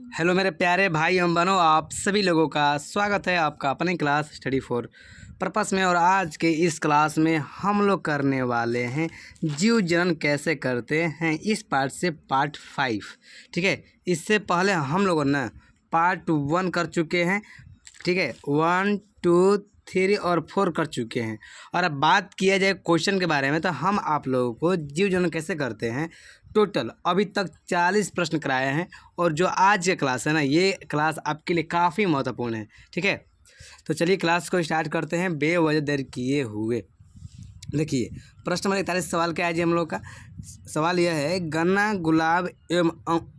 Hello मेरे प्यारे भाई एवं बहनों, आप सभी लोगों का स्वागत है आपका अपने क्लास स्टडी फॉर पर्पस में। और आज के इस क्लास में हम लोग करने वाले हैं जीव जनन कैसे करते हैं, इस पार्ट से पार्ट 5। ठीक है, इससे पहले हम लोगों ने पार्ट 1 कर चुके हैं। ठीक है, 1, 2, 3 और 4 कर चुके हैं। और अब बात किया जाए क्वेश्चन के बारे में, तो हम आप लोगों को जीव जनन कैसे करते हैं टोटल अभी तक 40 प्रश्न कराए हैं। और जो आज की क्लास है ना, ये क्लास आपके लिए काफ़ी महत्वपूर्ण है। ठीक है, तो चलिए क्लास को स्टार्ट करते हैं बेवजह देर किए हुए। देखिए, प्रश्न नंबर 41 सवाल क्या है जी हम लोग का। सवाल यह है, गन्ना, गुलाब एवं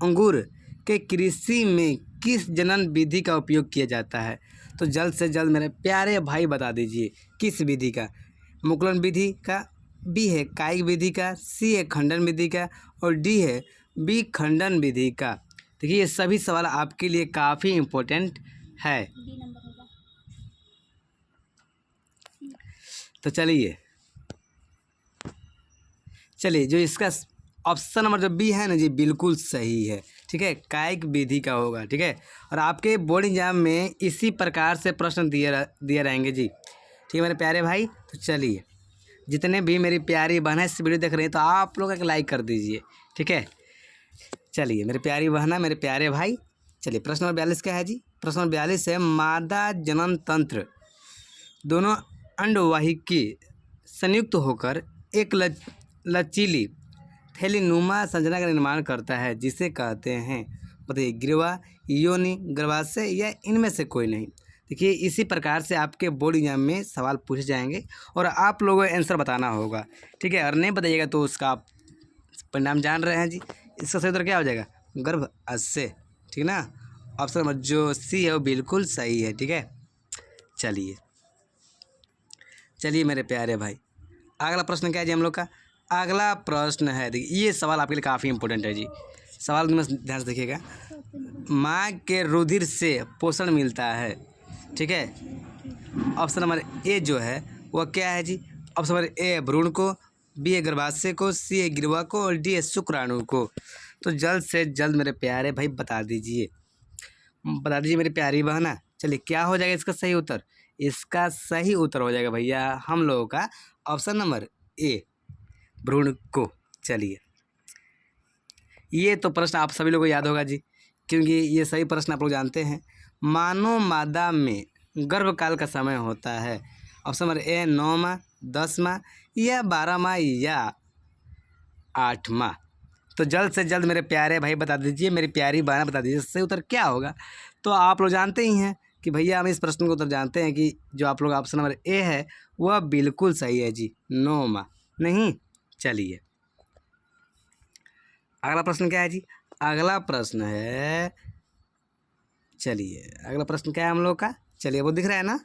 अंगूर के कृषि में किस जनन विधि का उपयोग किया जाता है? तो जल्द से जल्द मेरे प्यारे भाई बता दीजिए किस विधि का। मुकुलन विधि का, बी है कायिक विधि का, सी है खंडन विधि का और डी है बी खंडन विधि का। देखिए, ये सभी सवाल आपके लिए काफ़ी इम्पोर्टेंट है। तो चलिए जो इसका ऑप्शन नंबर जो बी है ना जी, बिल्कुल सही है। ठीक है, कायिक विधि का होगा। ठीक है, और आपके बोर्ड एग्जाम में इसी प्रकार से प्रश्न दिए रहेंगे जी। ठीक है मेरे प्यारे भाई, तो चलिए, जितने भी मेरी प्यारी बहनें इस वीडियो देख रही हैं, तो आप लोग एक लाइक कर दीजिए। ठीक है, चलिए मेरी प्यारी बहना, मेरे प्यारे भाई, चलिए प्रश्न नंबर 42 क्या है जी। प्रश्न नंबर 42 है, मादा जनन तंत्र दोनों अंडवाहिकी संयुक्त होकर एक लचीली थैलीनुमा संरचना का निर्माण करता है, जिसे कहते हैं, बताइए, ग्रीवा, योनि, गर्भाशय या इनमें से कोई नहीं। देखिए, इसी प्रकार से आपके बोर्ड एग्जाम में सवाल पूछे जाएंगे और आप लोगों को आंसर बताना होगा। ठीक है, और नहीं बताइएगा तो उसका आप परिणाम जान रहे हैं जी। इसका सही उत्तर क्या हो जाएगा? गर्भाशय। ठीक ना, ऑप्शन नंबर जो सी है वो बिल्कुल सही है। ठीक है, चलिए मेरे प्यारे भाई, अगला प्रश्न क्या है जी हम लोग का। अगला प्रश्न है, देखिए ये सवाल आपके लिए काफ़ी इंपॉर्टेंट है जी। सवाल में ध्यान से देखिएगा। माँ के रुधिर से पोषण मिलता है। ठीक है, ऑप्शन नंबर ए जो है वह क्या है जी? ऑप्शन नंबर ए भ्रूण को, बी है गर्भाशय को, सी है ग्रीवा को और डी है शुक्राणु को। तो जल्द से जल्द मेरे प्यारे भाई बता दीजिए मेरी प्यारी बहना। चलिए, क्या हो जाएगा इसका सही उत्तर? इसका सही उत्तर हो जाएगा भैया हम लोगों का ऑप्शन नंबर ए, भ्रूण को। चलिए, ये तो प्रश्न आप सभी लोगों को याद होगा जी, क्योंकि ये सही प्रश्न आप लोग जानते हैं। मानव मादा में गर्भकाल का समय होता है। ऑप्शन नंबर ए 9 माह, 10 माह या 12 माह या 8 माह। तो जल्द से जल्द मेरे प्यारे भाई बता दीजिए, मेरी प्यारी बहन बता दीजिए सही उत्तर क्या होगा। तो आप लोग जानते ही हैं कि भैया हम इस प्रश्न को उत्तर जानते हैं कि जो आप लोग ऑप्शन नंबर ए है वह बिल्कुल सही है जी, 9 माह नहीं। चलिए, अगला प्रश्न क्या है जी? अगला प्रश्न है, चलिए अगला प्रश्न क्या है हम लोग का। चलिए, वो दिख रहा है ना,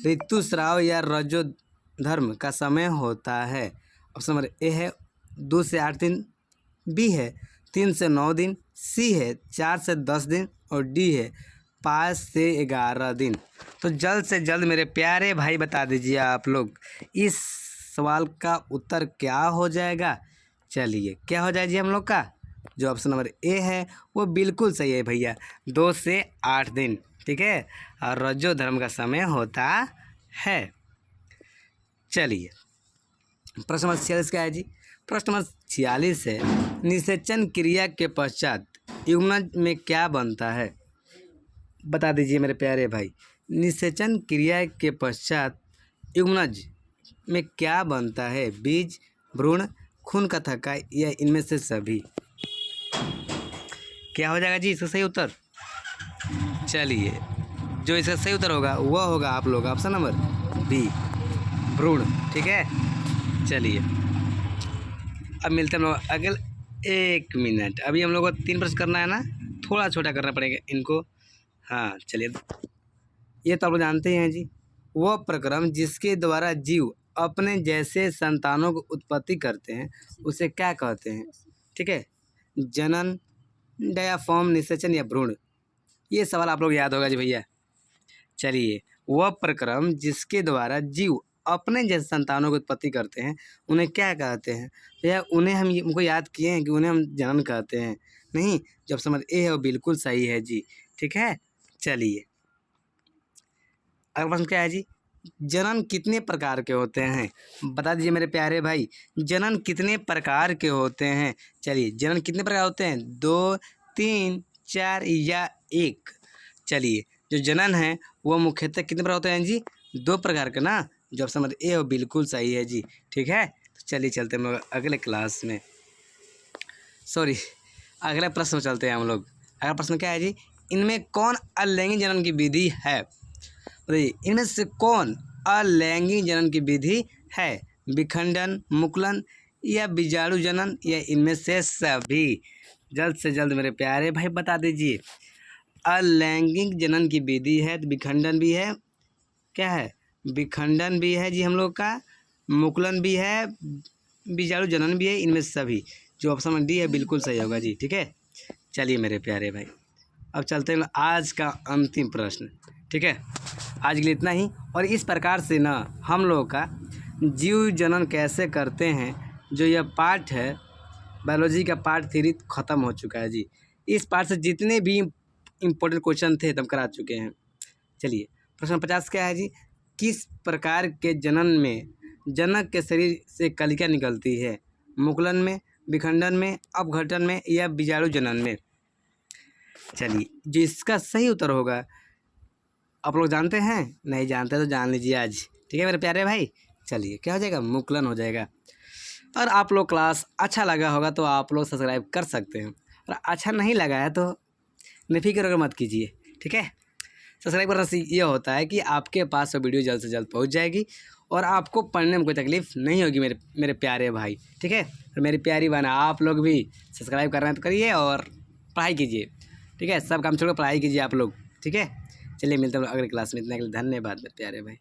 ऋतुस्राव या रजोधर्म का समय होता है। ऑप्शन नंबर ए है 2 से 8 दिन, बी है 3 से 9 दिन, सी है 4 से 10 दिन और डी है 5 से 11 दिन। तो जल्द से जल्द मेरे प्यारे भाई बता दीजिए आप लोग इस सवाल का उत्तर क्या हो जाएगा। चलिए, क्या हो जाएगा जी हम लोग का? जो ऑप्शन नंबर ए है वो बिल्कुल सही है भैया, 2 से 8 दिन। ठीक है, और रजोधर्म का समय होता है। चलिए, प्रश्न नंबर 46 क्या है जी? प्रश्न नंबर 46 है, निषेचन क्रिया के पश्चात युग्मज में क्या बनता है? बता दीजिए मेरे प्यारे भाई, निषेचन क्रिया के पश्चात युग्मज में क्या बनता है? बीज, भ्रूण, खून का थक्का या इनमें से सभी? क्या हो जाएगा जी इसका सही उत्तर? चलिए, जो इसका सही उत्तर होगा वह होगा आप लोग ऑप्शन नंबर बी, भ्रूण। ठीक है, चलिए अब मिलते हैं हम लोग अगले 1 मिनट। अभी हम लोग को 3 प्रश्न करना है ना, थोड़ा छोटा करना पड़ेगा इनको। हाँ चलिए, ये तो आप लोग जानते ही हैं जी। वह प्रक्रम जिसके द्वारा जीव अपने जैसे संतानों को उत्पत्ति करते हैं उसे क्या कहते हैं? ठीक है, जनन, डायाफॉर्म, निषेचन या भ्रूण? ये सवाल आप लोग याद होगा जी भैया। चलिए, वह प्रक्रम जिसके द्वारा जीव अपने जैसे संतानों की उत्पत्ति करते हैं उन्हें क्या कहते हैं? भैया उन्हें हम उनको याद किए हैं कि उन्हें हम जनन कहते हैं। नहीं, जो ऑप्शन नंबर ए है वो बिल्कुल सही है जी। ठीक है, चलिए अगला प्रश्न क्या है जी, जनन कितने प्रकार के होते हैं? बता दीजिए मेरे प्यारे भाई, जनन कितने प्रकार के होते हैं? चलिए, जनन कितने प्रकार होते हैं? 2, 3, 4 या 1? चलिए, जो जनन है वो मुख्यतः कितने प्रकार होते हैं जी? 2 प्रकार के ना, जो ऑप्शन नंबर ए है वो बिल्कुल सही है जी। ठीक है, तो चलिए चलते हैं हम लोग अगले क्लास में, सॉरी अगले प्रश्न में चलते हैं हम लोग। अगला प्रश्न क्या है जी, इनमें कौन अलैंगिक जनन की विधि है? बताइए, इनमें से कौन अलैंगिक जनन की विधि है? विखंडन, मुकुलन या बीजाणु जनन या इनमें से सभी? जल्द से जल्द मेरे प्यारे भाई बता दीजिए। अलैंगिक जनन की विधि है तो विखंडन भी है, क्या है? विखंडन भी है जी हम लोग का, मुकुलन भी है, बीजाणु जनन भी है, इनमें से सभी। जो ऑप्शन नंबर डी है बिल्कुल सही होगा जी। ठीक है, चलिए मेरे प्यारे भाई अब चलते हैं आज का अंतिम प्रश्न। ठीक है, आज के लिए इतना ही। और इस प्रकार से ना हम लोग का जीव जनन कैसे करते हैं, जो यह पार्ट है बायोलॉजी का पार्ट 3 ख़त्म हो चुका है जी। इस पार्ट से जितने भी इम्पोर्टेंट क्वेश्चन थे तब करा चुके हैं। चलिए प्रश्न 50 क्या है जी, किस प्रकार के जनन में जनक के शरीर से कलिका निकलती है? मुकुलन में, विखंडन में, अपघटन में या बीजाणु जनन में? चलिए, जिसका सही उत्तर होगा आप लोग जानते हैं, नहीं जानते तो जान लीजिए आज। ठीक है मेरे प्यारे भाई, चलिए क्या हो जाएगा? मुकुलन हो जाएगा। और आप लोग क्लास अच्छा लगा होगा तो आप लोग सब्सक्राइब कर सकते हैं, और अच्छा नहीं लगा है तो बेफिक्र होकर मत कीजिए। ठीक है, सब्सक्राइब करने से ये होता है कि आपके पास वो वीडियो जल्द से जल्द पहुंच जाएगी और आपको पढ़ने में कोई तकलीफ नहीं होगी मेरे प्यारे भाई। ठीक है, और मेरी प्यारी बहन आप लोग भी सब्सक्राइब कर रहे हैं तो करिए और पढ़ाई कीजिए। ठीक है, सब काम छोड़कर पढ़ाई कीजिए आप लोग। ठीक है, चलिए मिलते हैं अगले क्लास में। इतना के लिए धन्यवाद मेरे प्यारे भाई।